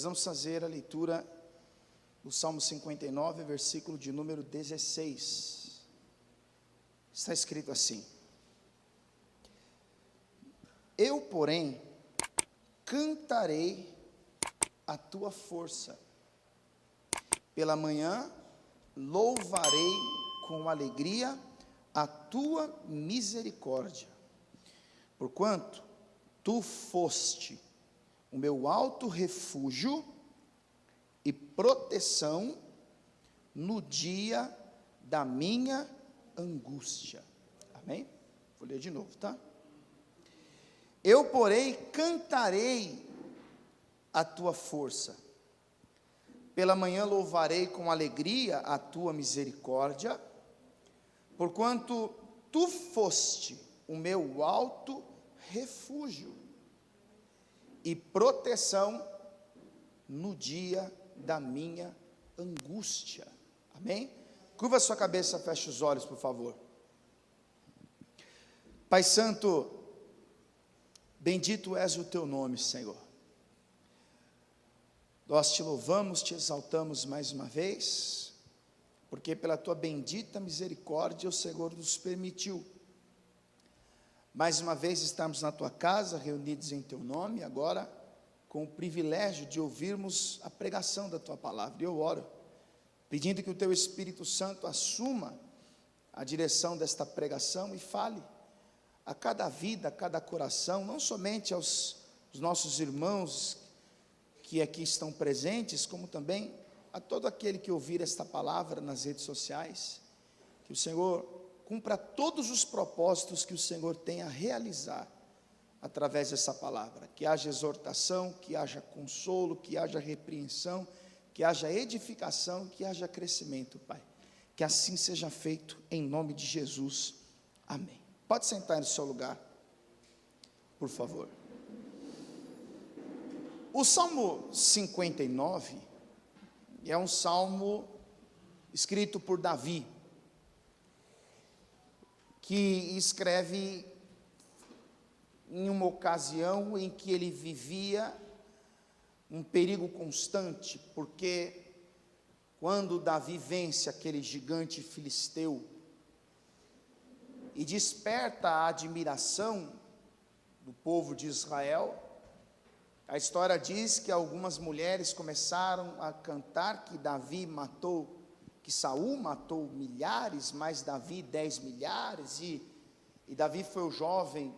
Nós vamos fazer a leitura do Salmo 59, versículo de número 16. Está escrito assim: Eu, porém, cantarei a tua força. Pela manhã louvarei com alegria a tua misericórdia, porquanto tu foste o meu alto refúgio e proteção no dia da minha angústia. Amém? Vou ler de novo, tá? Eu, porém, cantarei a tua força. Pela manhã louvarei com alegria a tua misericórdia, porquanto tu foste o meu alto refúgio e proteção no dia da minha angústia. Amém? Curva sua cabeça, feche os olhos, por favor. Pai Santo, bendito és o teu nome, Senhor. Nós te louvamos, te exaltamos mais uma vez, porque pela tua bendita misericórdia o Senhor nos permitiu mais uma vez estarmos na tua casa, reunidos em teu nome, agora com o privilégio de ouvirmos a pregação da tua palavra. E eu oro, pedindo que o teu Espírito Santo assuma a direção desta pregação e fale a cada vida, a cada coração, não somente aos nossos irmãos que aqui estão presentes, como também a todo aquele que ouvir esta palavra nas redes sociais, que o Senhor cumpra todos os propósitos que o Senhor tem a realizar através dessa palavra, que haja exortação, que haja consolo, que haja repreensão, que haja edificação, que haja crescimento, Pai, que assim seja feito em nome de Jesus, amém. Pode sentar no seu lugar, por favor. O Salmo 59 é um salmo escrito por Davi, que escreve em uma ocasião em que ele vivia um perigo constante, porque quando Davi vence aquele gigante filisteu e desperta a admiração do povo de Israel, a história diz que algumas mulheres começaram a cantar que Davi matou, que Saul matou milhares, mas Davi 10 milhares, e Davi foi o jovem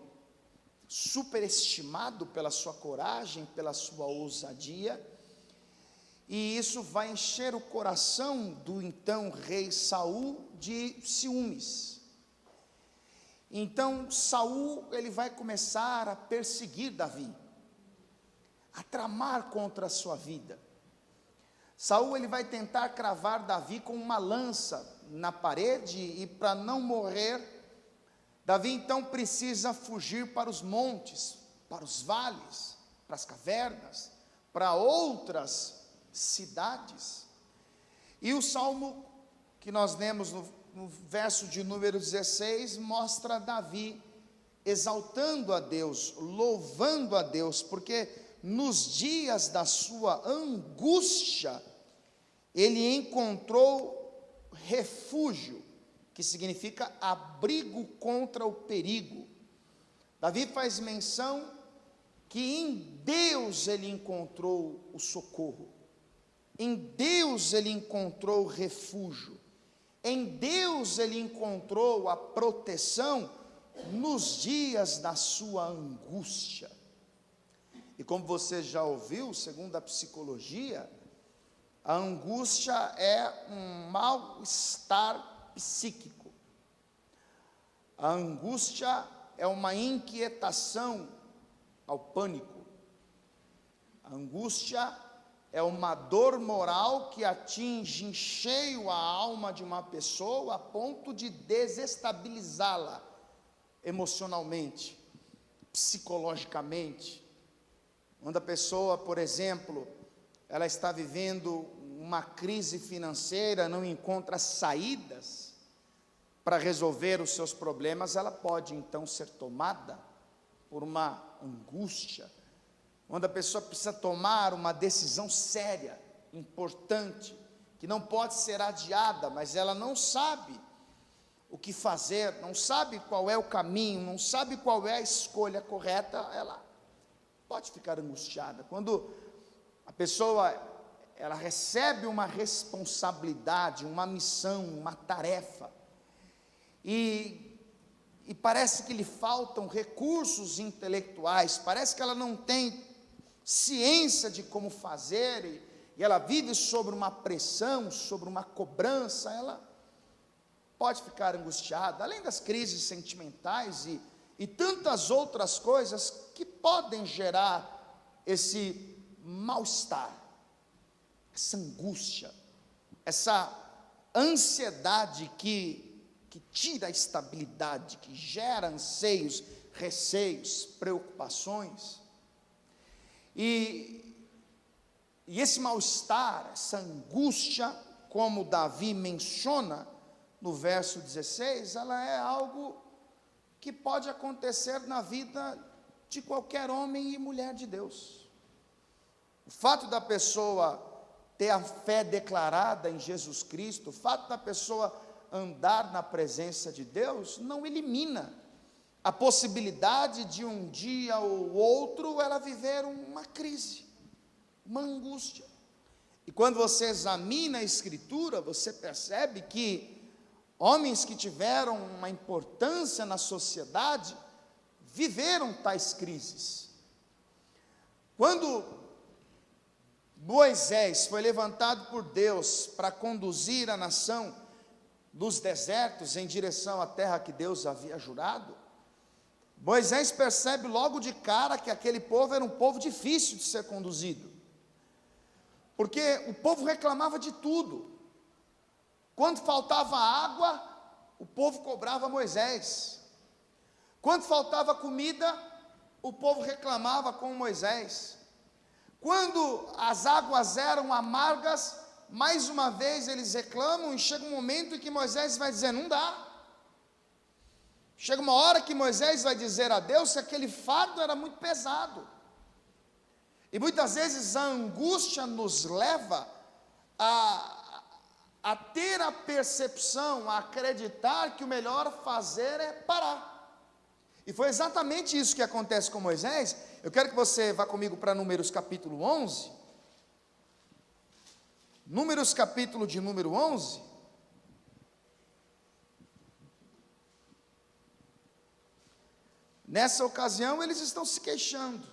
superestimado pela sua coragem, pela sua ousadia, e isso vai encher o coração do então rei Saul de ciúmes. Então Saul, ele vai começar a perseguir Davi, a tramar contra a sua vida. Saul, ele vai tentar cravar Davi com uma lança na parede, e para não morrer, Davi então precisa fugir para os montes, para os vales, para as cavernas, para outras cidades. E o salmo que nós lemos no verso de número 16, mostra Davi exaltando a Deus, louvando a Deus, porque nos dias da sua angústia, ele encontrou refúgio, que significa abrigo contra o perigo. Davi faz menção que em Deus ele encontrou o socorro, em Deus ele encontrou refúgio, em Deus ele encontrou a proteção nos dias da sua angústia. E como você já ouviu, segundo a psicologia, a angústia é um mal-estar psíquico. A angústia é uma inquietação ao pânico. A angústia é uma dor moral que atinge em cheio a alma de uma pessoa a ponto de desestabilizá-la emocionalmente, psicologicamente. Quando a pessoa, por exemplo, ela está vivendo uma crise financeira, não encontra saídas para resolver os seus problemas, ela pode então ser tomada por uma angústia, quando a pessoa precisa tomar uma decisão séria, importante, que não pode ser adiada, mas ela não sabe o que fazer, não sabe qual é o caminho, não sabe qual é a escolha correta, ela pode ficar angustiada. Quando a pessoa, ela recebe uma responsabilidade, uma missão, uma tarefa, e parece que lhe faltam recursos intelectuais, parece que ela não tem ciência de como fazer, e ela vive sobre uma pressão, sobre uma cobrança, ela pode ficar angustiada, além das crises sentimentais e tantas outras coisas que podem gerar esse mal-estar, essa angústia, essa ansiedade que tira a estabilidade, que gera anseios, receios, preocupações. E esse mal-estar, essa angústia, como Davi menciona no verso 16, ela é algo que pode acontecer na vida de qualquer homem e mulher de Deus. O fato da pessoa ter a fé declarada em Jesus Cristo, o fato da pessoa andar na presença de Deus, não elimina a possibilidade de um dia ou outro ela viver uma crise, uma angústia. E quando você examina a Escritura, você percebe que homens que tiveram uma importância na sociedade viveram tais crises. Quando Moisés foi levantado por Deus para conduzir a nação dos desertos em direção à terra que Deus havia jurado, Moisés percebe logo de cara que aquele povo era um povo difícil de ser conduzido, porque o povo reclamava de tudo. Quando faltava água, o povo cobrava Moisés. Quando faltava comida, o povo reclamava com Moisés. Quando as águas eram amargas, mais uma vez eles reclamam, e chega um momento em que Moisés vai dizer, não dá. Chega uma hora que Moisés vai dizer a Deus que aquele fardo era muito pesado. E muitas vezes a angústia nos leva a ter a percepção, a acreditar que o melhor fazer é parar. E foi exatamente isso que acontece com Moisés. Eu quero que você vá comigo para Números capítulo 11. Números capítulo de número 11. Nessa ocasião eles estão se queixando,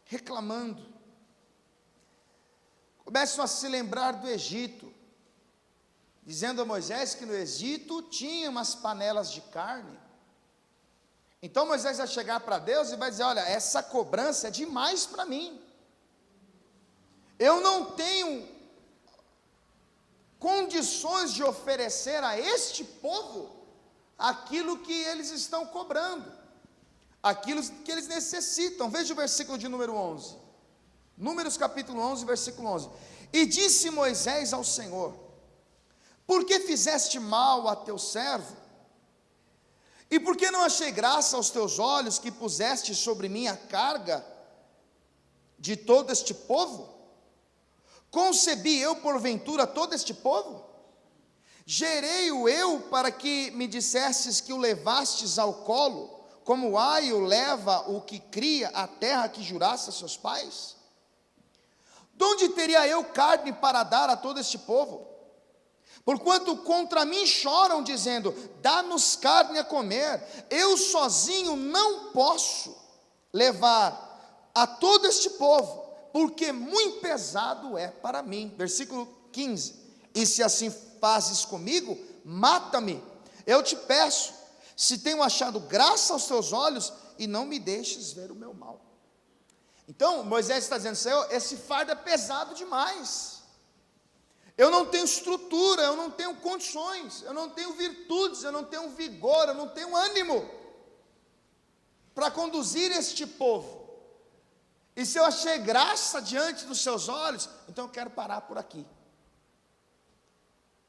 reclamando. Começam a se lembrar do Egito, dizendo a Moisés que no Egito tinha umas panelas de carne. Então Moisés vai chegar para Deus e vai dizer, olha, essa cobrança é demais para mim. Eu não tenho condições de oferecer a este povo aquilo que eles estão cobrando, aquilo que eles necessitam. Veja o versículo de número 11. Números capítulo 11, versículo 11. E disse Moisés ao Senhor, por que fizeste mal a teu servo? E por que não achei graça aos teus olhos que puseste sobre mim a carga de todo este povo? Concebi eu porventura todo este povo? Gerei-o eu para que me dissesses que o levastes ao colo, como o aio leva o que cria a terra que juraste a seus pais? De onde teria eu carne para dar a todo este povo? Porquanto contra mim choram, dizendo, dá-nos carne a comer. Eu sozinho não posso levar a todo este povo, porque muito pesado é para mim. Versículo 15. E se assim fazes comigo, mata-me, eu te peço, se tenho achado graça aos teus olhos, e não me deixes ver o meu mal. Então Moisés está dizendo, Senhor, esse fardo é pesado demais. Eu não tenho estrutura, eu não tenho condições, eu não tenho virtudes, eu não tenho vigor, eu não tenho ânimo para conduzir este povo. E se eu achei graça diante dos seus olhos, então eu quero parar por aqui.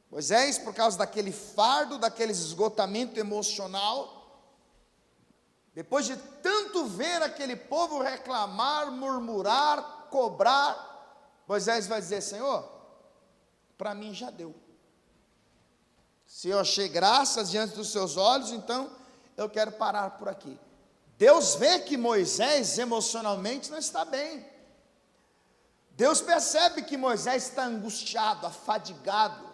Moisés, por causa daquele fardo, daquele esgotamento emocional, Depois de tanto ver aquele povo reclamar, murmurar, cobrar, Moisés vai dizer: Senhor, para mim já deu. Se eu achei graças diante dos seus olhos, então eu quero parar por aqui. Deus vê que Moisés emocionalmente não está bem. Deus percebe que Moisés está angustiado, afadigado.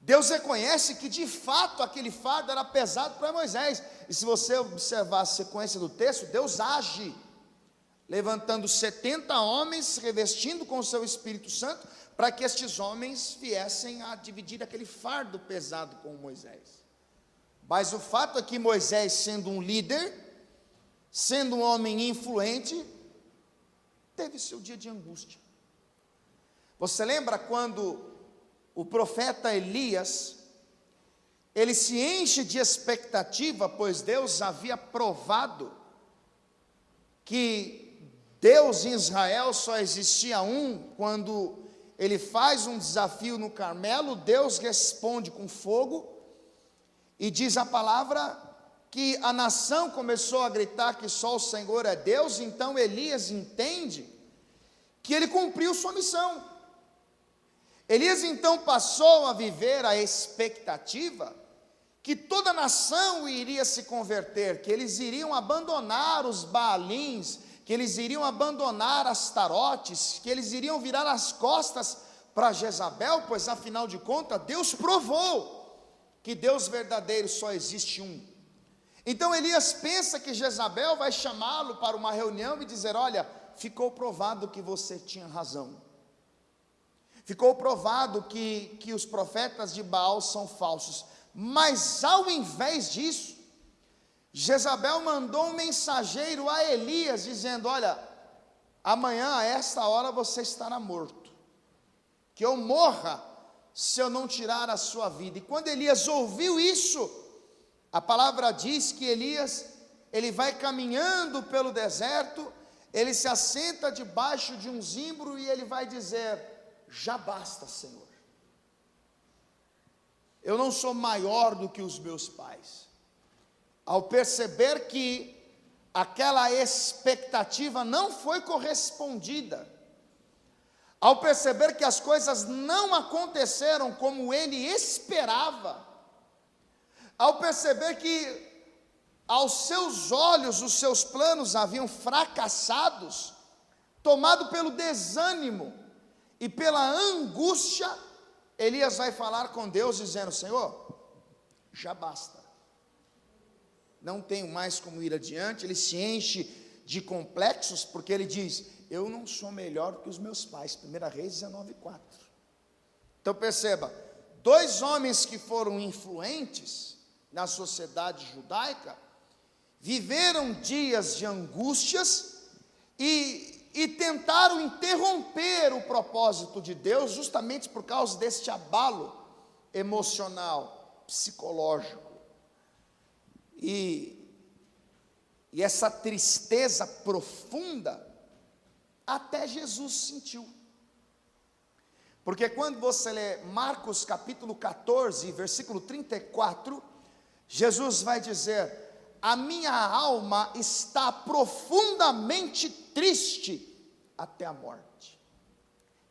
Deus reconhece que de fato aquele fardo era pesado para Moisés. E se você observar a sequência do texto, Deus age, levantando 70 homens, revestindo com o seu Espírito Santo, para que estes homens viessem a dividir aquele fardo pesado com Moisés. Mas o fato é que Moisés, sendo um líder, sendo um homem influente, teve seu dia de angústia. Você lembra quando o profeta Elias, ele se enche de expectativa, pois Deus havia provado que Deus em Israel só existia um. Quando ele faz um desafio no Carmelo, Deus responde com fogo, e diz a palavra que a nação começou a gritar que só o Senhor é Deus. Então Elias entende que ele cumpriu sua missão. Elias então passou a viver a expectativa que toda a nação iria se converter, que eles iriam abandonar os Baalins, que eles iriam abandonar as Tarotes, que eles iriam virar as costas para Jezabel, pois afinal de contas Deus provou que Deus verdadeiro só existe um. Então Elias pensa que Jezabel vai chamá-lo para uma reunião e dizer: olha, ficou provado que você tinha razão. Ficou provado que os profetas de Baal são falsos. Mas ao invés disso, Jezabel mandou um mensageiro a Elias, dizendo: olha, amanhã a esta hora você estará morto. Que eu morra se eu não tirar a sua vida. E quando Elias ouviu isso, a palavra diz que Elias, ele vai caminhando pelo deserto, ele se assenta debaixo de um zimbro e ele vai dizer: já basta, Senhor. Eu não sou maior do que os meus pais. Ao perceber que aquela expectativa não foi correspondida, ao perceber que as coisas não aconteceram como ele esperava, ao perceber que aos seus olhos os seus planos haviam fracassados, tomado pelo desânimo e pela angústia, Elias vai falar com Deus dizendo: Senhor, já basta, não tenho mais como ir adiante. Ele se enche de complexos, porque ele diz: eu não sou melhor que os meus pais. 1 Reis 19:4. Então perceba, dois homens que foram influentes na sociedade judaica, viveram dias de angústias e tentaram interromper o propósito de Deus, justamente por causa deste abalo emocional, psicológico, e essa tristeza profunda, até Jesus sentiu. Porque quando você lê Marcos capítulo 14, versículo 34, Jesus vai dizer: a minha alma está profundamente triste até a morte.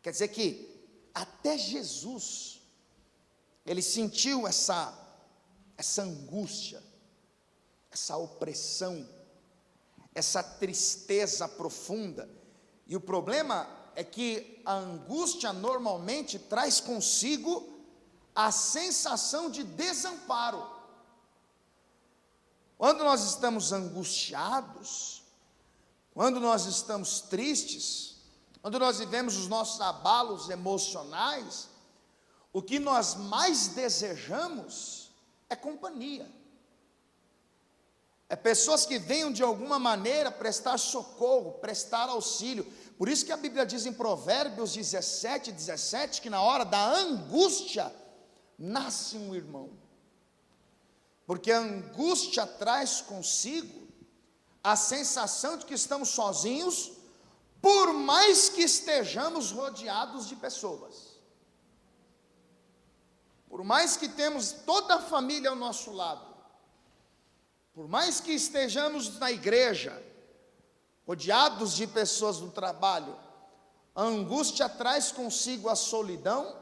Quer dizer que até Jesus, ele sentiu essa angústia, essa opressão, essa tristeza profunda. E o problema é que a angústia normalmente traz consigo a sensação de desamparo. Quando nós estamos angustiados, quando nós estamos tristes, quando nós vivemos os nossos abalos emocionais, o que nós mais desejamos é companhia. É pessoas que venham de alguma maneira prestar socorro, prestar auxílio. Por isso que a Bíblia diz em Provérbios 17:17, que na hora da angústia nasce um irmão. Porque a angústia traz consigo a sensação de que estamos sozinhos, por mais que estejamos rodeados de pessoas. Por mais que temos toda a família ao nosso lado, Por mais que estejamos na igreja, rodeados de pessoas no trabalho, a angústia traz consigo a solidão,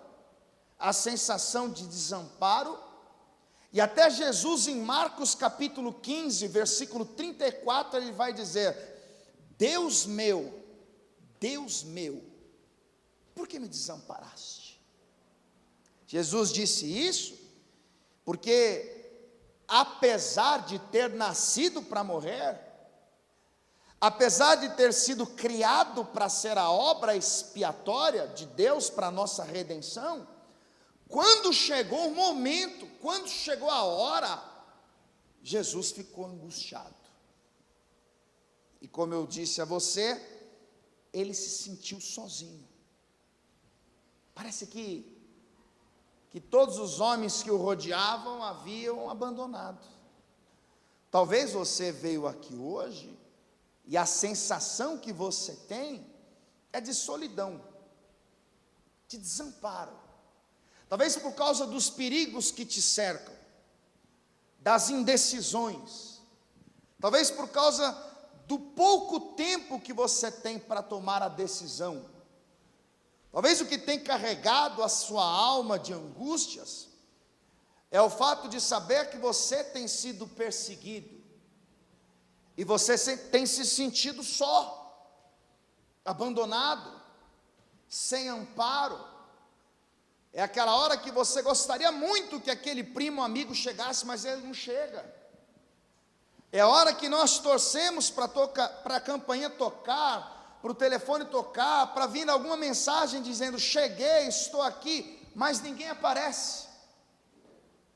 a sensação de desamparo, e até Jesus em Marcos capítulo 15, versículo 34, ele vai dizer: Deus meu, por que me desamparaste? Jesus disse isso porque, apesar de ter nascido para morrer, apesar de ter sido criado para ser a obra expiatória de Deus para a nossa redenção, quando chegou o momento, quando chegou a hora, Jesus ficou angustiado. E como eu disse a você, ele se sentiu sozinho. Parece que todos os homens que o rodeavam haviam abandonado. Talvez você veio aqui hoje e a sensação que você tem é de solidão, de desamparo. Talvez por causa dos perigos que te cercam, das indecisões. Talvez por causa do pouco tempo que você tem para tomar a decisão. Talvez o que tem carregado a sua alma de angústias é o fato de saber que você tem sido perseguido e você tem se sentido só, abandonado, sem amparo. É aquela hora que você gostaria muito que aquele primo amigo chegasse, mas ele não chega. É a hora que nós torcemos para a campainha tocar, para o telefone tocar, para vir alguma mensagem dizendo: cheguei, estou aqui, mas ninguém aparece,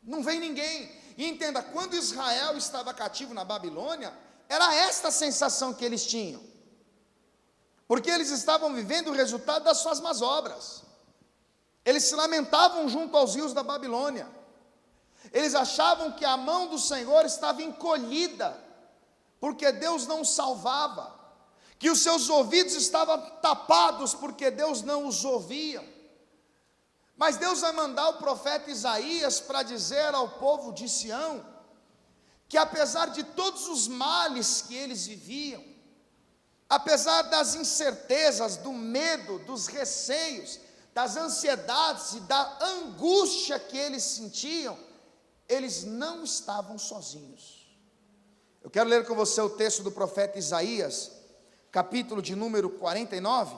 não vem ninguém. E entenda, quando Israel estava cativo na Babilônia, era esta a sensação que eles tinham, porque eles estavam vivendo o resultado das suas más obras. Eles se lamentavam junto aos rios da Babilônia, eles achavam que a mão do Senhor estava encolhida, porque Deus não os salvava, que os seus ouvidos estavam tapados, porque Deus não os ouvia. Mas Deus vai mandar o profeta Isaías para dizer ao povo de Sião, que apesar de todos os males que eles viviam, apesar das incertezas, do medo, dos receios, das ansiedades e da angústia que eles sentiam, eles não estavam sozinhos. Eu quero ler com você o texto do profeta Isaías, capítulo de número 49,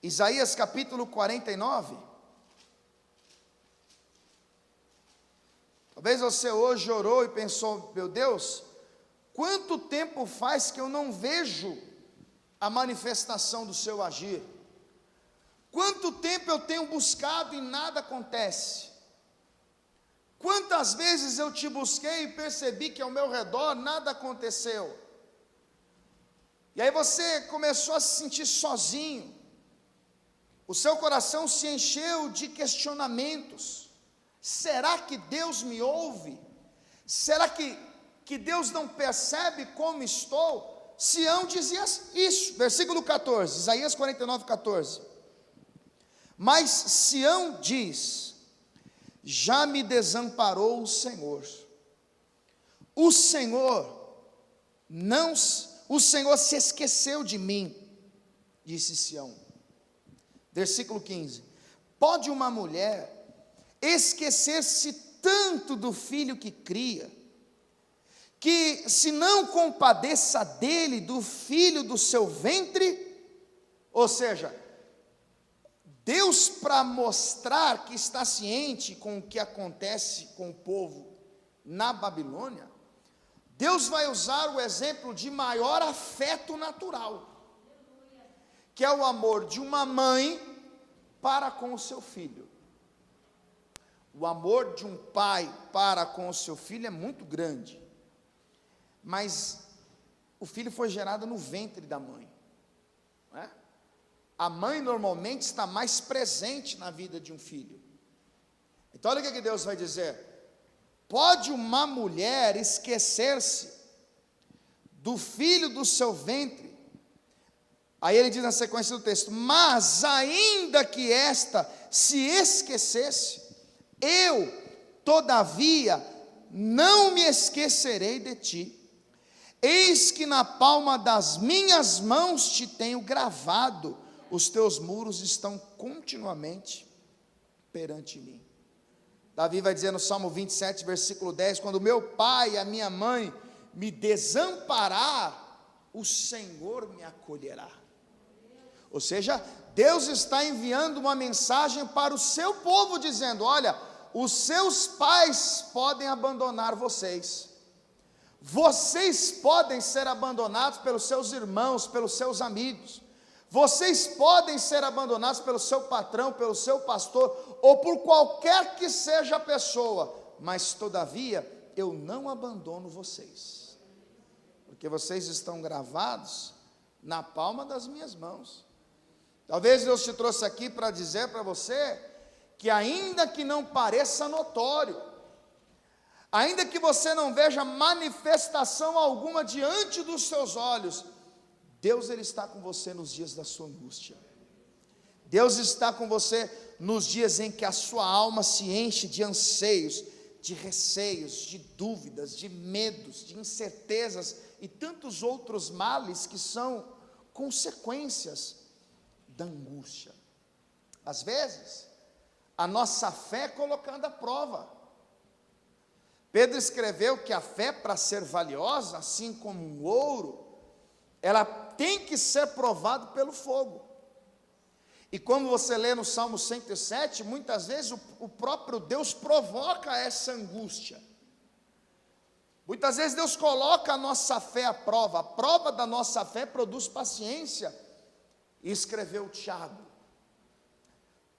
Isaías capítulo 49, talvez você hoje orou e pensou: meu Deus, quanto tempo faz que eu não vejo a manifestação do seu agir? Quanto tempo eu tenho buscado e nada acontece? Quantas vezes eu te busquei e percebi que ao meu redor nada aconteceu? E aí você começou a se sentir sozinho, o seu coração se encheu de questionamentos: será que Deus me ouve? Será que Deus não percebe como estou? Sião dizia isso, versículo 14, Isaías 49, 14. Mas Sião diz: já me desamparou o Senhor se esqueceu de mim, disse Sião. Versículo 15: pode uma mulher esquecer-se tanto do filho que cria, que se não compadeça dele, do filho do seu ventre? Ou seja, Deus, para mostrar que está ciente com o que acontece com o povo na Babilônia, Deus vai usar o exemplo de maior afeto natural, que é o amor de uma mãe para com o seu filho. O amor de um pai para com o seu filho é muito grande, mas o filho foi gerado no ventre da mãe, não é? A mãe normalmente está mais presente na vida de um filho. Então olha o que Deus vai dizer: pode uma mulher esquecer-se do filho do seu ventre? Aí ele diz na sequência do texto: mas ainda que esta se esquecesse, eu, todavia, não me esquecerei de ti. Eis que na palma das minhas mãos te tenho gravado, os teus muros estão continuamente perante mim. Davi vai dizer no Salmo 27, versículo 10, quando meu pai e a minha mãe me desamparar, o Senhor me acolherá. Ou seja, Deus está enviando uma mensagem para o seu povo, dizendo: olha, os seus pais podem abandonar vocês, vocês podem ser abandonados pelos seus irmãos, pelos seus amigos, vocês podem ser abandonados pelo seu patrão, pelo seu pastor, ou por qualquer que seja a pessoa, mas todavia, eu não abandono vocês, porque vocês estão gravados na palma das minhas mãos. Talvez Deus te trouxe aqui para dizer para você, que ainda que não pareça notório, ainda que você não veja manifestação alguma diante dos seus olhos, Deus ele está com você nos dias da sua angústia. Deus está com você nos dias em que a sua alma se enche de anseios, de receios, de dúvidas, de medos, de incertezas e tantos outros males que são consequências da angústia. Às vezes, a nossa fé é colocada à prova. Pedro escreveu que a fé, para ser valiosa, assim como um ouro, ela tem que ser provada pelo fogo. E como você lê no Salmo 107, muitas vezes o próprio Deus provoca essa angústia. Muitas vezes Deus coloca a nossa fé à prova. A prova da nossa fé produz paciência. E escreveu Tiago: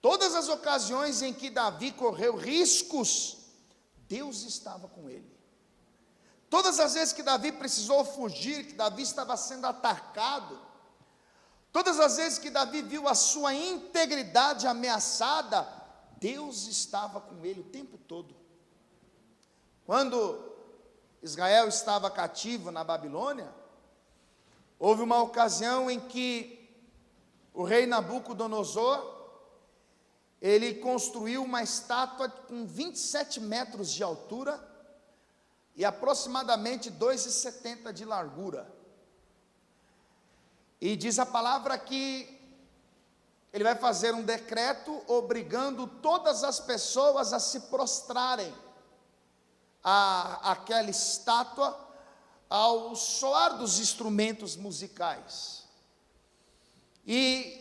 todas as ocasiões em que Davi correu riscos, Deus estava com ele. Todas as vezes que Davi precisou fugir, que Davi estava sendo atacado, todas as vezes que Davi viu a sua integridade ameaçada, Deus estava com ele o tempo todo. Quando Israel estava cativo na Babilônia, houve uma ocasião em que o rei Nabucodonosor, ele construiu uma estátua com 27 metros de altura e aproximadamente 2,70 de largura. E diz a palavra que ele vai fazer um decreto obrigando todas as pessoas a se prostrarem àquela estátua ao soar dos instrumentos musicais. E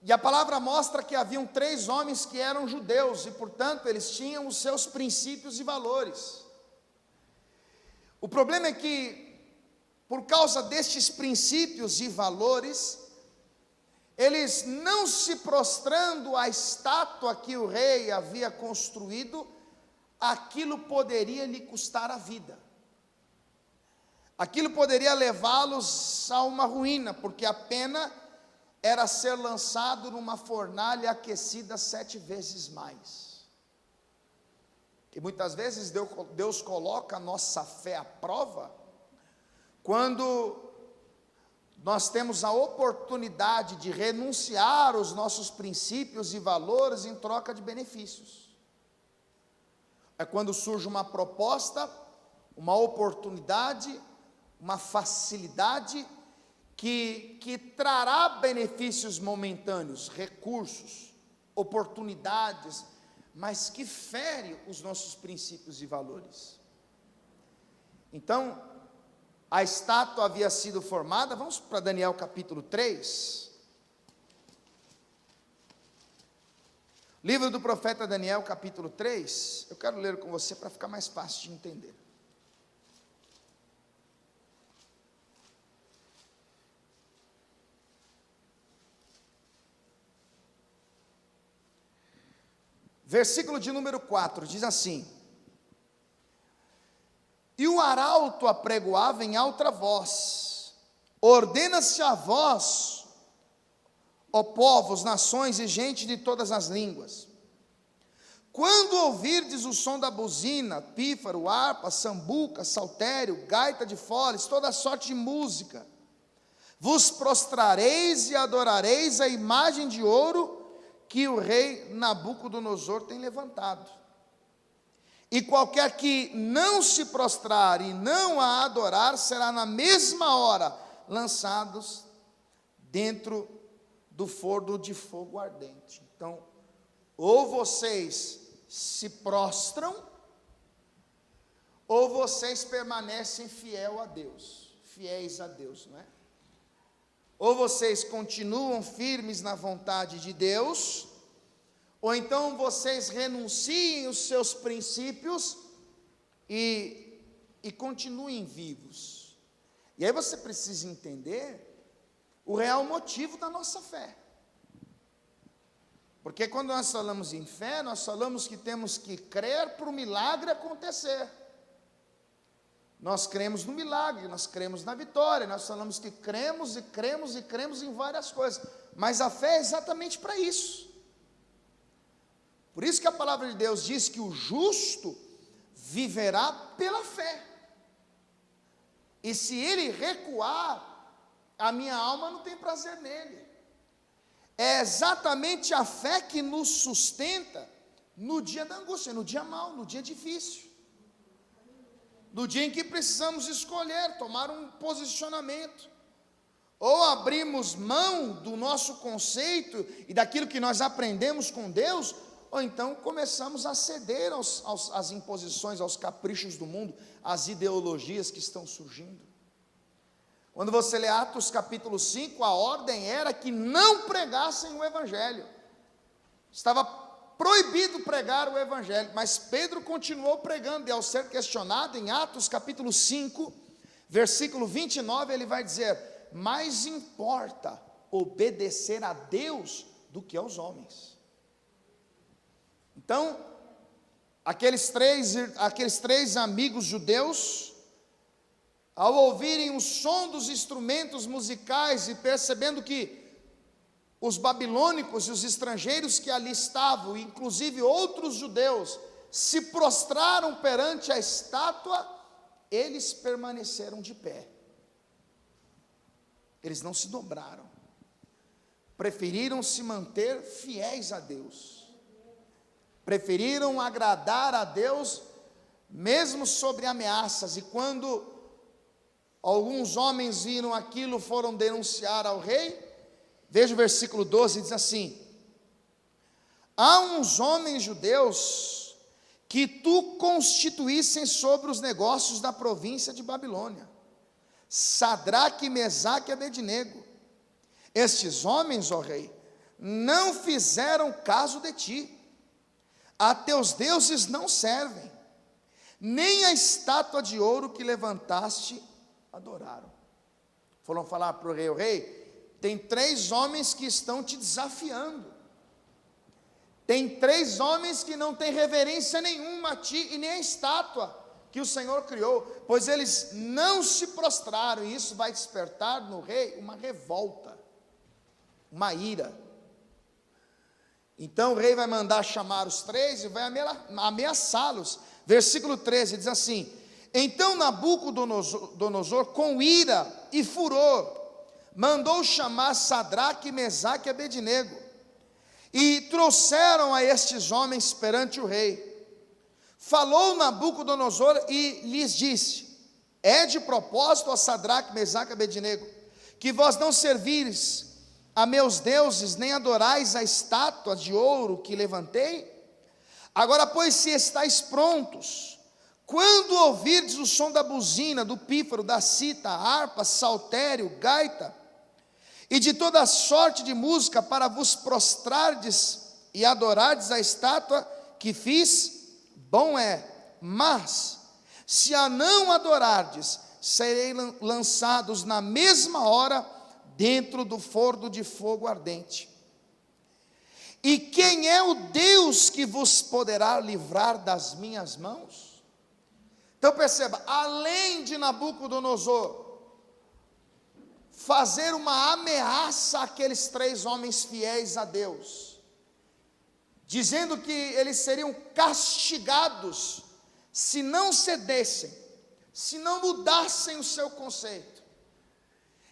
a palavra mostra que haviam 3 homens que eram judeus, e portanto eles tinham os seus princípios e valores. O problema é que, por causa destes princípios e valores, eles não se prostrando à estátua que o rei havia construído, aquilo poderia lhe custar a vida. Aquilo poderia levá-los a uma ruína, porque a pena era ser lançado numa fornalha aquecida 7 vezes mais. E muitas vezes Deus coloca a nossa fé à prova, quando nós temos a oportunidade de renunciar aos nossos princípios e valores em troca de benefícios. É quando surge uma proposta, uma oportunidade, uma facilidade, que trará benefícios momentâneos, recursos, oportunidades, mas que fere os nossos princípios e valores. Então, a estátua havia sido formada. Vamos para Daniel capítulo 3. Livro do profeta Daniel capítulo 3. Eu quero ler com você para ficar mais fácil de entender. Versículo de número 4, diz assim: e o arauto apregoava em alta voz: ordena-se a vós, ó povos, nações e gente de todas as línguas, quando ouvirdes o som da buzina, pífaro, harpa, sambuca, saltério, gaita de foles, toda sorte de música, vos prostrareis e adorareis a imagem de ouro que o rei Nabucodonosor tem levantado. e qualquer que não se prostrar e não a adorar, será na mesma hora lançados dentro do forno de fogo ardente. Então, ou vocês se prostram, ou vocês permanecem fiéis a Deus, não é? Ou vocês continuam firmes na vontade de Deus, ou então vocês renunciem os seus princípios e continuem vivos. E aí você precisa entender o real motivo da nossa fé. Porque quando nós falamos em fé, nós falamos que temos que crer para o milagre acontecer. Nós cremos no milagre, nós cremos na vitória, nós falamos que cremos em várias coisas. Mas a fé é exatamente para isso. Por isso que a palavra de Deus diz que o justo viverá pela fé. E se ele recuar, a minha alma não tem prazer nele. É exatamente a fé que nos sustenta no dia da angústia, no dia mau, no dia difícil. No dia em que precisamos escolher, tomar um posicionamento. Ou abrimos mão do nosso conceito e daquilo que nós aprendemos com Deus, ou então começamos a ceder às imposições, aos caprichos do mundo, às ideologias que estão surgindo. Quando você lê Atos capítulo 5, a ordem era que não pregassem o Evangelho. Estava proibido pregar o Evangelho, mas Pedro continuou pregando, e ao ser questionado em Atos capítulo 5, versículo 29, ele vai dizer: mais importa obedecer a Deus do que aos homens. Então, aqueles três amigos judeus, ao ouvirem o som dos instrumentos musicais e percebendo que os babilônicos e os estrangeiros que ali estavam, inclusive outros judeus, se prostraram perante a estátua, eles permaneceram de pé. Eles não se dobraram, preferiram se manter fiéis a Deus, preferiram agradar a Deus, mesmo sobre ameaças. E quando alguns homens viram aquilo, foram denunciar ao rei. Veja o versículo 12, diz assim: há uns homens judeus que tu constituíssem sobre os negócios da província de Babilônia, Sadraque, Mesaque e Abednego. Estes homens, ó rei, não fizeram caso de ti, a teus deuses não servem, nem a estátua de ouro que levantaste adoraram. Foram falar para o rei: o rei, tem 3 homens que estão te desafiando, tem 3 homens que não têm reverência nenhuma a ti e nem a estátua que o Senhor criou, pois eles não se prostraram, e isso vai despertar no rei uma revolta, uma ira. Então o rei vai mandar chamar os 3 e vai ameaçá-los. Versículo 13 diz assim: então Nabucodonosor, com ira e furor, mandou chamar Sadraque, Mesaque e Abednego, e trouxeram a estes homens perante o rei. Falou Nabucodonosor e lhes disse: é de propósito, a Sadraque, Mesaque e Abednego, que vós não servires a meus deuses, nem adorais a estátua de ouro que levantei? Agora, pois, se estáis prontos, quando ouvirdes o som da buzina, do pífaro, da cita, harpa, saltério, gaita, e de toda sorte de música, para vos prostrardes e adorardes a estátua que fiz, bom é. Mas, se a não adorardes, serei lançados na mesma hora dentro do forno de fogo ardente. E quem é o Deus que vos poderá livrar das minhas mãos? Então perceba, além de Nabucodonosor fazer uma ameaça àqueles 3 homens fiéis a Deus, dizendo que eles seriam castigados se não cedessem, se não mudassem o seu conceito,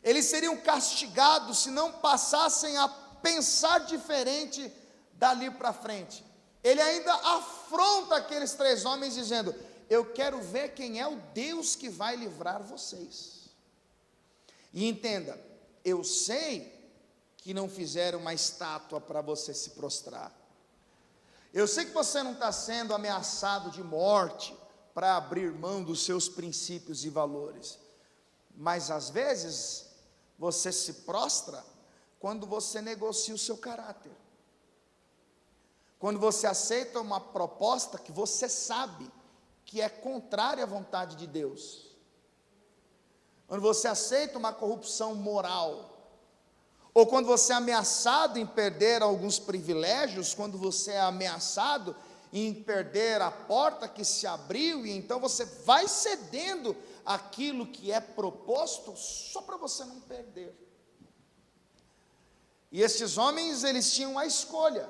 eles seriam castigados se não passassem a pensar diferente dali para frente. ele ainda afronta aqueles 3 homens, dizendo: eu quero ver quem é o Deus que vai livrar vocês. E entenda, eu sei que não fizeram uma estátua para você se prostrar. Eu sei que você não está sendo ameaçado de morte para abrir mão dos seus princípios e valores. Mas às vezes você se prostra quando você negocia o seu caráter. Quando você aceita uma proposta que você sabe que é contrária à vontade de Deus. Quando você aceita uma corrupção moral. Ou quando você é ameaçado em perder alguns privilégios, quando você é ameaçado em perder a porta que se abriu, e então você vai cedendo aquilo que é proposto só para você não perder. E esses homens, eles tinham a escolha: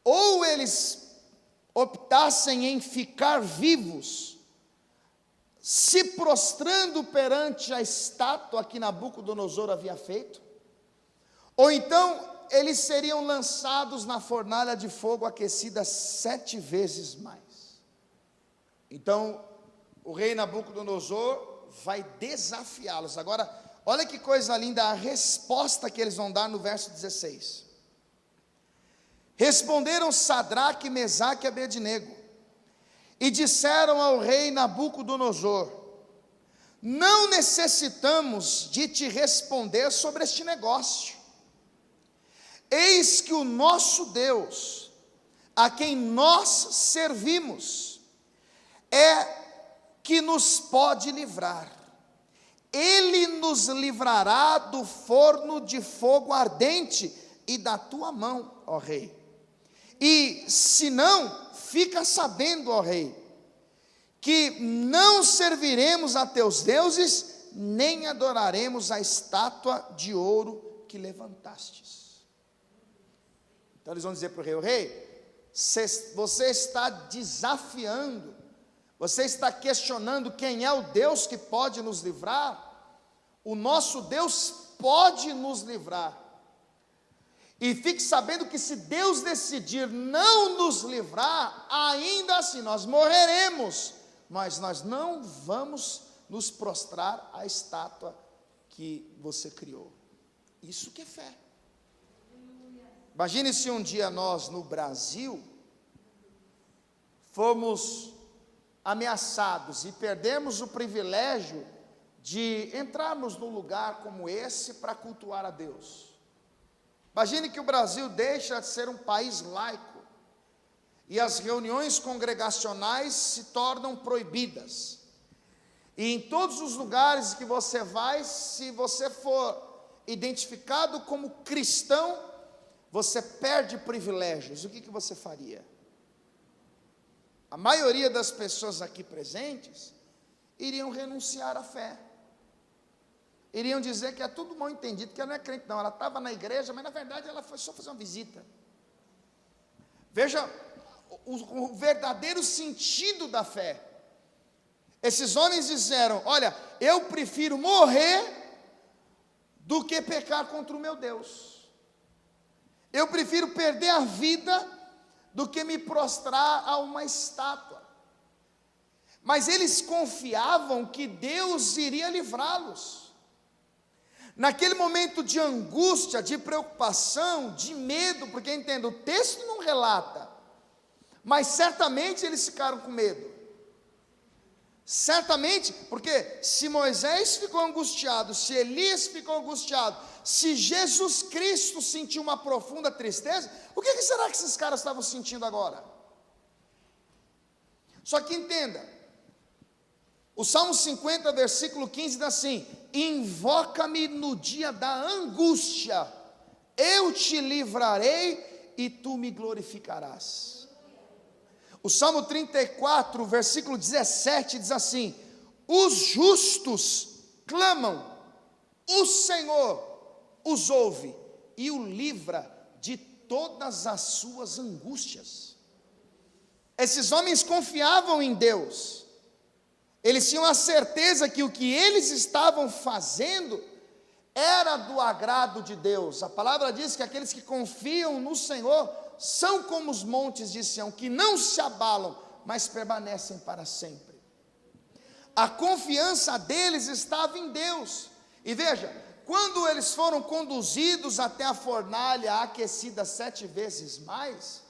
ou eles optassem em ficar vivos, se prostrando perante a estátua que Nabucodonosor havia feito, ou então eles seriam lançados na fornalha de fogo aquecida 7 vezes mais. Então, o rei Nabucodonosor vai desafiá-los. Agora, olha que coisa linda a resposta que eles vão dar no verso 16. Responderam Sadraque, Mesaque e Abednego, e disseram ao rei Nabucodonosor: não necessitamos de te responder sobre este negócio. Eis que o nosso Deus, a quem nós servimos, é que nos pode livrar. Ele nos livrará do forno de fogo ardente e da tua mão, ó rei. E se não, fica sabendo, ó rei, que não serviremos a teus deuses, nem adoraremos a estátua de ouro que levantastes. Então eles vão dizer para o rei: o rei, você está desafiando, você está questionando quem é o Deus que pode nos livrar. O nosso Deus pode nos livrar. E fique sabendo que se Deus decidir não nos livrar, ainda assim nós morreremos, mas nós não vamos nos prostrar à estátua que você criou. Isso que é fé. Imagine se um dia nós no Brasil fomos ameaçados e perdemos o privilégio de entrarmos num lugar como esse para cultuar a Deus. Imagine que o Brasil deixa de ser um país laico e as reuniões congregacionais se tornam proibidas. E em todos os lugares que você vai, se você for identificado como cristão, você perde privilégios. O que você faria? A maioria das pessoas aqui presentes iriam renunciar à fé. Iriam dizer que é tudo mal entendido, que ela não é crente não, ela estava na igreja, mas na verdade ela foi só fazer uma visita. Veja o verdadeiro sentido da fé. Esses homens disseram: olha, eu prefiro morrer do que pecar contra o meu Deus. Eu prefiro perder a vida do que me prostrar a uma estátua. Mas eles confiavam que Deus iria livrá-los. Naquele momento de angústia, de preocupação, de medo, porque entenda, o texto não relata, mas certamente eles ficaram com medo. Certamente, porque se Moisés ficou angustiado, se Elias ficou angustiado, se Jesus Cristo sentiu uma profunda tristeza, o que será que esses caras estavam sentindo agora? Só que entenda, o Salmo 50, versículo 15 diz assim: invoca-me no dia da angústia, eu te livrarei e tu me glorificarás. O Salmo 34, versículo 17 diz assim: os justos clamam, o Senhor os ouve e o livra de todas as suas angústias. Esses homens confiavam em Deus, eles tinham a certeza que o que eles estavam fazendo era do agrado de Deus. A palavra diz que aqueles que confiam no Senhor são como os montes de Sião, que não se abalam, mas permanecem para sempre. A confiança deles estava em Deus. E veja, quando eles foram conduzidos até a fornalha aquecida 7 vezes mais,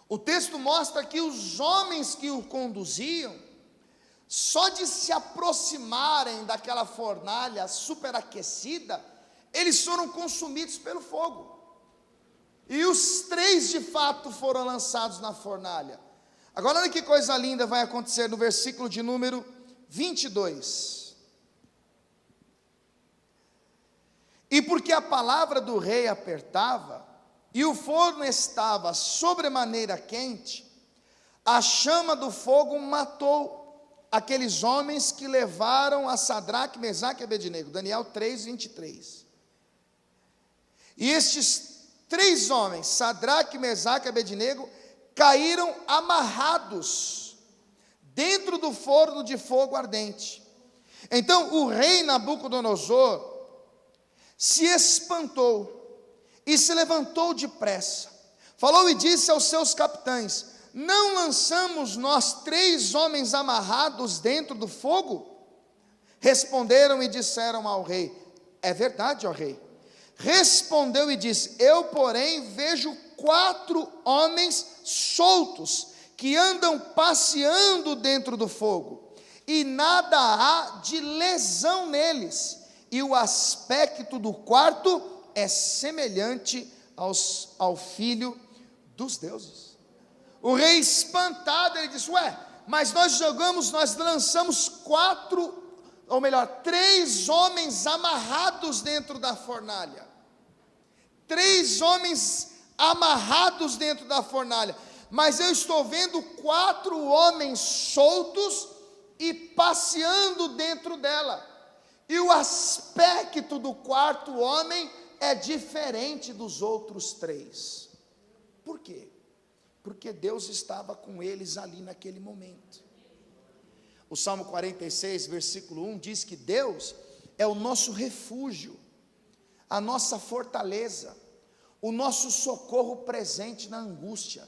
o texto mostra que os homens que o conduziam, só de se aproximarem daquela fornalha superaquecida, eles foram consumidos pelo fogo. E os 3 de fato foram lançados na fornalha. Agora olha que coisa linda vai acontecer no versículo de número 22. E porque a palavra do rei apertava, e o forno estava sobremaneira quente, a chama do fogo matou aqueles homens que levaram a Sadraque, Mesaque e Abednego. Daniel 3, 23. E estes 3 homens, Sadraque, Mesaque e Abednego, caíram amarrados dentro do forno de fogo ardente. Então o rei Nabucodonosor se espantou e se levantou depressa, falou e disse aos seus capitães: não lançamos nós 3 homens amarrados dentro do fogo? Responderam e disseram ao rei: é verdade, ó rei. Respondeu e disse: eu, porém, vejo 4 homens soltos, que andam passeando dentro do fogo, e nada há de lesão neles, e o aspecto do quarto é semelhante ao filho dos deuses. O rei espantado, ele disse: ué, mas nós lançamos 3 homens amarrados dentro da fornalha. 3 homens amarrados dentro da fornalha, mas eu estou vendo 4 homens soltos e passeando dentro dela, e o aspecto do 4º homem é diferente dos outros 3. Por quê? Porque Deus estava com eles ali naquele momento. O Salmo 46, versículo 1 diz que Deus é o nosso refúgio, a nossa fortaleza, o nosso socorro presente na angústia.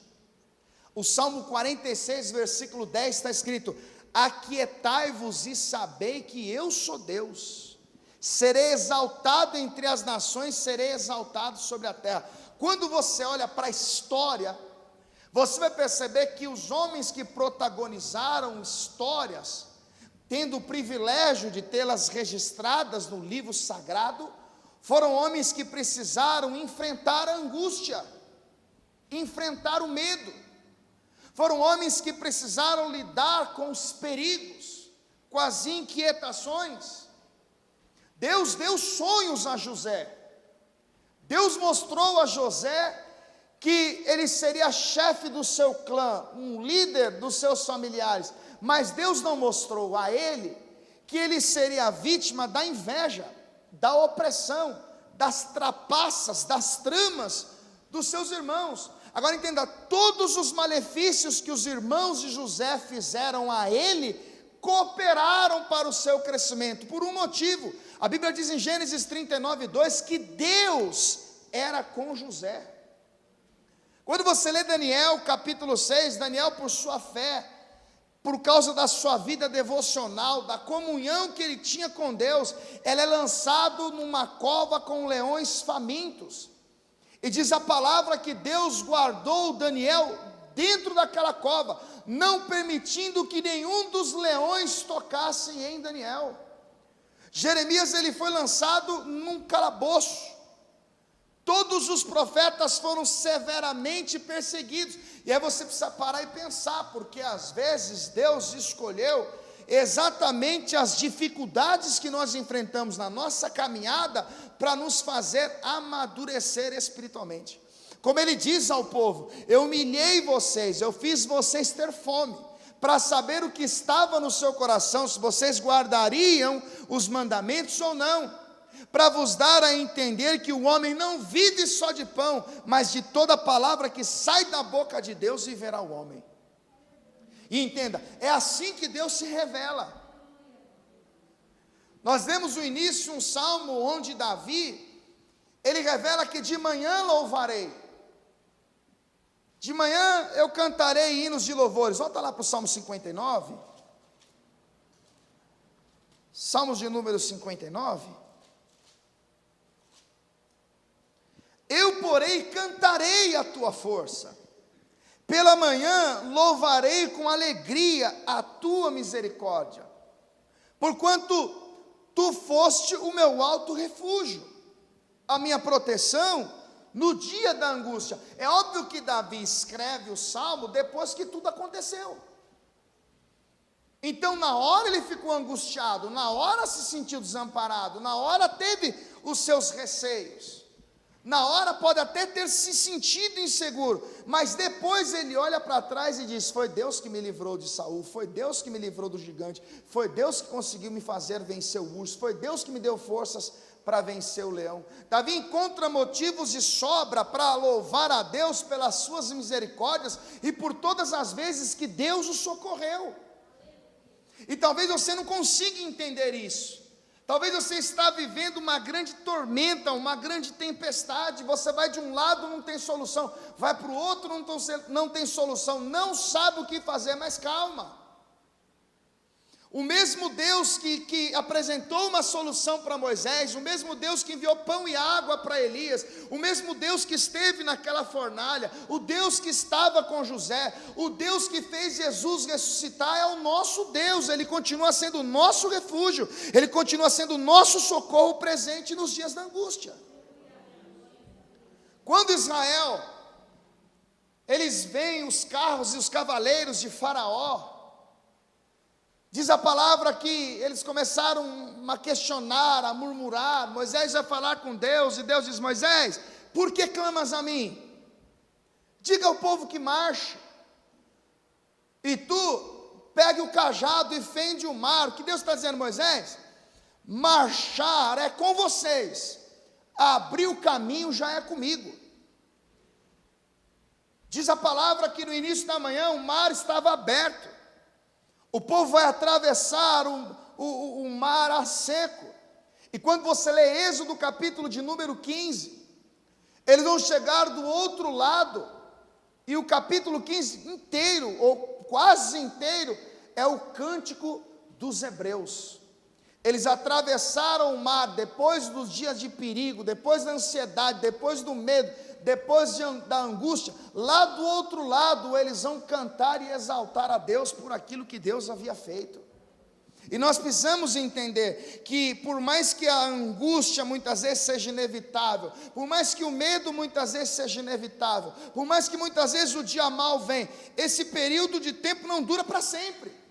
O Salmo 46, versículo 10 está escrito: aquietai-vos e sabei que eu sou Deus, serei exaltado entre as nações, serei exaltado sobre a terra. Quando você olha para a história, você vai perceber que os homens que protagonizaram histórias, tendo o privilégio de tê-las registradas no livro sagrado, foram homens que precisaram enfrentar a angústia, enfrentar o medo. Foram homens que precisaram lidar com os perigos, com as inquietações. Deus deu sonhos a José. Deus mostrou a José que ele seria chefe do seu clã, um líder dos seus familiares, mas Deus não mostrou a ele que ele seria vítima da inveja, da opressão, das trapaças, das tramas dos seus irmãos. Agora entenda, todos os malefícios que os irmãos de José fizeram a ele, cooperaram para o seu crescimento, por um motivo. A Bíblia diz em Gênesis 39, 2, que Deus era com José. Quando você lê Daniel capítulo 6, Daniel, por sua fé, por causa da sua vida devocional, da comunhão que ele tinha com Deus, ele é lançado numa cova com leões famintos, e diz a palavra que Deus guardou Daniel dentro daquela cova, não permitindo que nenhum dos leões tocassem em Daniel. Jeremias, ele foi lançado num calabouço. Todos os profetas foram severamente perseguidos. E aí você precisa parar e pensar, porque às vezes Deus escolheu exatamente as dificuldades que nós enfrentamos na nossa caminhada para nos fazer amadurecer espiritualmente. Como ele diz ao povo: eu humilhei vocês, eu fiz vocês ter fome, para saber o que estava no seu coração, se vocês guardariam os mandamentos ou não, para vos dar a entender que o homem não vive só de pão, mas de toda palavra que sai da boca de Deus viverá o homem. E entenda, é assim que Deus se revela. Nós vemos no início um salmo onde Davi, ele revela que de manhã louvarei, De manhã eu cantarei hinos de louvores. Volta lá para o Salmo 59. Salmos de número 59. Eu, porém, cantarei a tua força. Pela manhã louvarei com alegria a tua misericórdia. Porquanto tu foste o meu alto refúgio, a minha proteção no dia da angústia. É óbvio que Davi escreve o salmo depois que tudo aconteceu. Então, na hora ele ficou angustiado, na hora se sentiu desamparado, na hora teve os seus receios, na hora pode até ter se sentido inseguro, mas depois ele olha para trás e diz: foi Deus que me livrou de Saul, foi Deus que me livrou do gigante, foi Deus que conseguiu me fazer vencer o urso, foi Deus que me deu forças para vencer o leão. Davi encontra motivos de sobra para louvar a Deus pelas suas misericórdias e por todas as vezes que Deus o socorreu. E talvez você não consiga entender isso. Talvez você está vivendo uma grande tormenta, uma grande tempestade. Você vai de um lado, não tem solução, vai para o outro, não tem solução, não sabe o que fazer, mas calma. O mesmo Deus que apresentou uma solução para Moisés, o mesmo Deus que enviou pão e água para Elias, o mesmo Deus que esteve naquela fornalha, o Deus que estava com José, o Deus que fez Jesus ressuscitar é o nosso Deus. Ele continua sendo o nosso refúgio, Ele continua sendo o nosso socorro presente nos dias da angústia. Quando Israel, eles veem os carros e os cavaleiros de Faraó, diz a palavra que eles começaram a questionar, a murmurar. Moisés vai falar com Deus, e Deus diz: Moisés, por que clamas a mim? Diga ao povo que marche, e tu pegue o cajado e fende o mar. O que Deus está dizendo, Moisés? Marchar é com vocês, abrir o caminho já é comigo. Diz a palavra que no início da manhã o mar estava aberto. O povo vai atravessar o mar a seco. E quando você lê Êxodo capítulo de número 15, eles vão chegar do outro lado, e o capítulo 15 inteiro, ou quase inteiro, é o cântico dos hebreus. Eles atravessaram o mar depois dos dias de perigo, depois da ansiedade, depois do medo, depois da angústia. Lá do outro lado eles vão cantar e exaltar a Deus por aquilo que Deus havia feito. E nós precisamos entender que por mais que a angústia muitas vezes seja inevitável, por mais que o medo muitas vezes seja inevitável, por mais que muitas vezes o dia mal vem, esse período de tempo não dura para sempre.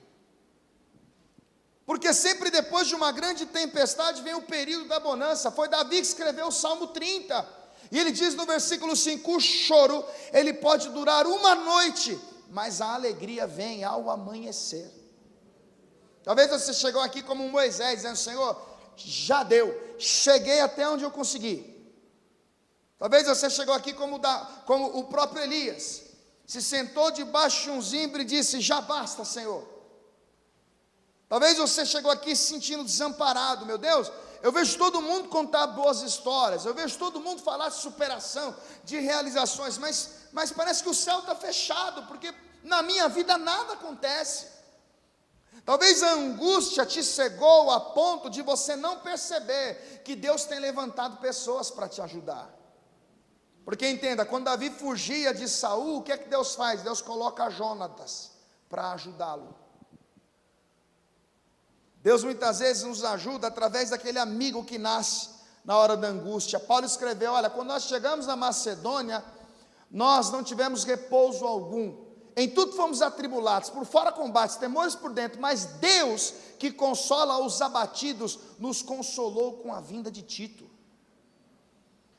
Porque sempre depois de uma grande tempestade vem o período da bonança. Foi Davi que escreveu o Salmo 30. E ele diz no versículo 5, o choro, ele pode durar uma noite, mas a alegria vem ao amanhecer. Talvez você chegou aqui como Moisés, dizendo: Senhor, já deu, cheguei até onde eu consegui. Talvez você chegou aqui como o próprio Elias, se sentou debaixo de um zimbro e disse: já basta, Senhor. Talvez você chegou aqui se sentindo desamparado. Meu Deus, eu vejo todo mundo contar boas histórias, eu vejo todo mundo falar de superação, de realizações, mas parece que o céu está fechado, porque na minha vida nada acontece. Talvez a angústia te cegou a ponto de você não perceber que Deus tem levantado pessoas para te ajudar. Porque entenda, quando Davi fugia de Saul, o que é que Deus faz? Deus coloca Jonatas para ajudá-lo. Deus muitas vezes nos ajuda através daquele amigo que nasce na hora da angústia. Paulo escreveu: olha, quando nós chegamos na Macedônia, nós não tivemos repouso algum, em tudo fomos atribulados, por fora combates, temores por dentro, mas Deus, que consola os abatidos, nos consolou com a vinda de Tito.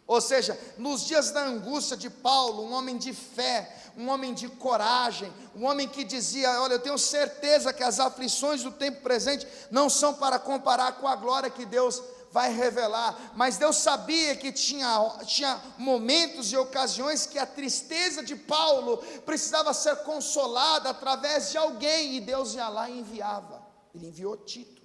Ou seja, nos dias da angústia de Paulo, um homem de fé, um homem de coragem, um homem que dizia: olha, eu tenho certeza que as aflições do tempo presente não são para comparar com a glória que Deus vai revelar, mas Deus sabia que tinha momentos e ocasiões que a tristeza de Paulo precisava ser consolada através de alguém, e Deus ia lá e enviava. Ele enviou Tito.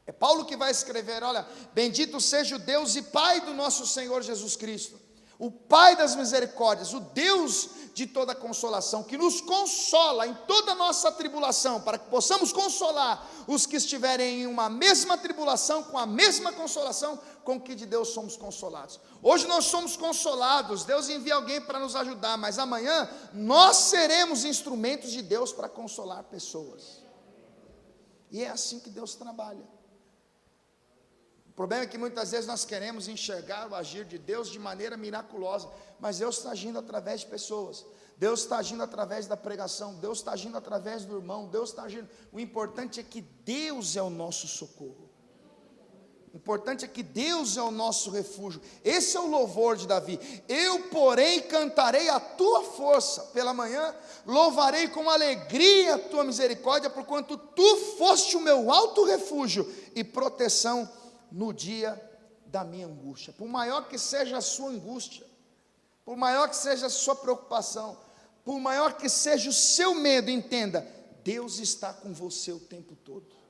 É Paulo que vai escrever: olha, bendito seja o Deus e Pai do nosso Senhor Jesus Cristo, O Pai das misericórdias, o Deus de toda consolação, que nos consola em toda a nossa tribulação, para que possamos consolar os que estiverem em uma mesma tribulação, com a mesma consolação com que de Deus somos consolados. Hoje nós somos consolados, Deus envia alguém para nos ajudar, mas amanhã nós seremos instrumentos de Deus para consolar pessoas. E é assim que Deus trabalha. O problema é que muitas vezes nós queremos enxergar o agir de Deus de maneira miraculosa, mas Deus está agindo através de pessoas, Deus está agindo através da pregação, Deus está agindo através do irmão, Deus está agindo. O importante é que Deus é o nosso socorro, o importante é que Deus é o nosso refúgio. Esse é o louvor de Davi. Eu, porém, cantarei a tua força, pela manhã louvarei com alegria a tua misericórdia, porquanto tu foste o meu alto refúgio e proteção no dia da minha angústia. Por maior que seja a sua angústia, por maior que seja a sua preocupação, por maior que seja o seu medo, entenda, Deus está com você o tempo todo.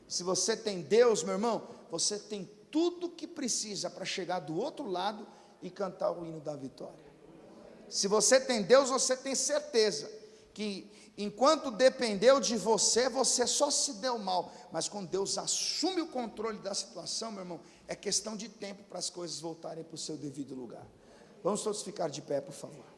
Se você tem Deus, meu irmão, você tem tudo que precisa para chegar do outro lado e cantar o hino da vitória. Se você tem Deus, você tem certeza que enquanto dependeu de você, você só se deu mal, mas quando Deus assume o controle da situação, meu irmão, é questão de tempo para as coisas voltarem para o seu devido lugar. Vamos todos ficar de pé, por favor.